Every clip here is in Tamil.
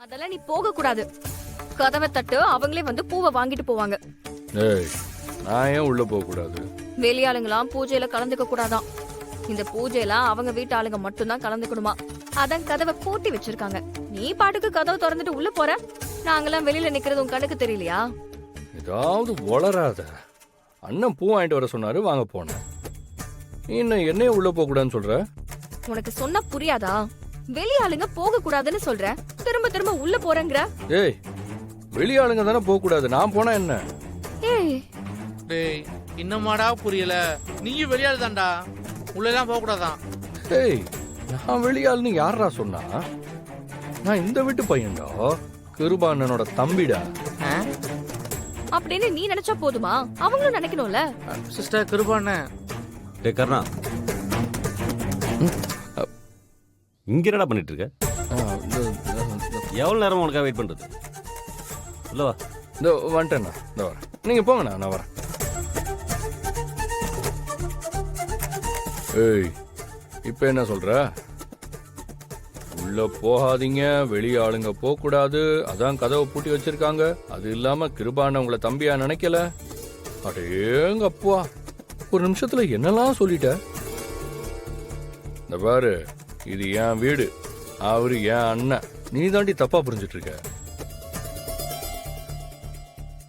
அதெல்லாம் நீ போக கூடாது. கதவை தட்டு, அவங்களே வந்து பூவை வாங்கிட்டு போவாங்க. ஏய், நான் ஏன் உள்ள போக கூடாது? வெளியாளுங்களாம் பூஜையில கலந்துக்க கூடாதாம். இந்த பூஜையெல்லாம் அவங்க வீட்டு ஆளுங்க மட்டும்தான் கலந்துக்கணுமா. அதான் கதவை பூட்டி வச்சிருக்காங்க. நீ பாட்டுக்கு கதவை திறந்துட்டு உள்ள போற. நாங்கெல்லாம் வெளியில நிக்கிறது உன் கண்ணுக்கு தெரியலையா? ஏதாவது வளராத. அண்ணன் பூ வாங்கிட்டு வர சொன்னாரு, வாங்க போனேன். நீ என்னைய உள்ள போக கூடாதுன்னு சொல்ற? உனக்கு சொன்னா புரியாதா? வெளியாளுங்க போக கூடாதுன்னு சொல்ற, திரும்ப திரும்ப உள்ள போறேங்கற. ஏய், வெளியாளுங்க தானே போக கூடாது, நான் போனா என்ன? ஏய் டேய், இன்னமாடா புரியல? நீயும் வெளியாள் தான்டா, உள்ளெல்லாம் போக கூடாதான். ஏய், நான் வெளியாளுன்னு யாரா சொன்னா? நான் இந்த வீட்டு பையன்டா, கிருபாண்ணனோட தம்பிடா. அப்படின்னு நீ நினைச்சா போதுமா? அவங்களும் நினைக்கணும்ல. சிஸ்டர் கிருபாண்ண. டேய் கர்ணா, இங்க என்னடா பண்ணிட்டு இருக்க? எவ்வளவு நேரம் உனக்காக வெயிட் பண்றது? இல்ல வா. இந்த வந்துட்டேண்ணா, இந்த வரேன். நீங்க போங்கண்ணா, நான் வரேன். ஏய், இப்ப என்ன சொல்ற? உள்ள போகாதீங்க, வெளிய ஆளுங்க போக கூடாது, அதான் கதவை பூட்டி வச்சிருக்காங்க. அது இல்லாம கிருபான உங்களை தம்பியா நினைக்கல. அடேங்க அப்பா, ஒரு நிமிஷத்துல என்னெல்லாம் சொல்லிட்ட. இந்த பாரு, இது என் வீடு, அவரு என் அண்ணன். நீ தாண்டி தப்பா புரிஞ்சிட்டு இருக்க.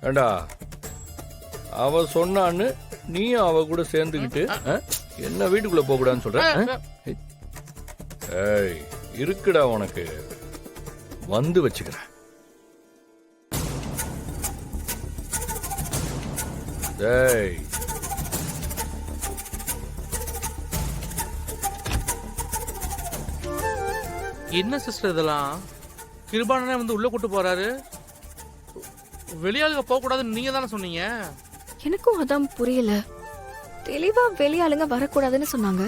ஏண்டா, அவ சொன்னான்னு நீயும் அவ கூட சேர்ந்துக்கிட்டு என்ன வீட்டுக்குள்ள போக கூடாதுன்னு சொல்ற? ஏய், இருக்குடா உனக்கு, வந்து வச்சுக்கிறேன். டேய், என்ன சிஸ்டர் இதெல்லாம்? கிருபானனே வந்து உள்ள கூட்டு போறாரு. வெளியாளுங்க போக கூடாதுன்னு நீங்க தானே சொன்னீங்க. எனக்கும் அதான் புரியல. தெளிவா வெளியாளுங்க வரக்கூடாதுன்னு சொன்னாங்க.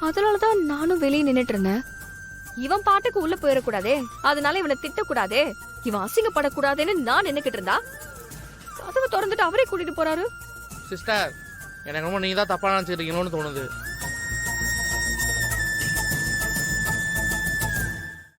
அதனாலதான் நானும் வெளியே நின்னுட்டு இருந்தேன். இவன் பாட்டுக்கு உள்ள போயிடக்கூடாதே, அதனால இவனை திட்டக்கூடாதே, இவன் அசிங்கப்படக்கூடாதுன்னு நான் நின்னுக்கிட்டு இருந்தா கதவை திறந்துட்டு அவரே கூட்டிட்டு போறாரு. சிஸ்டர், எனக்கு ரொம்ப நீங்க தான் தப்பா நினைச்சிருக்கீங்களோன்னு தோணுது.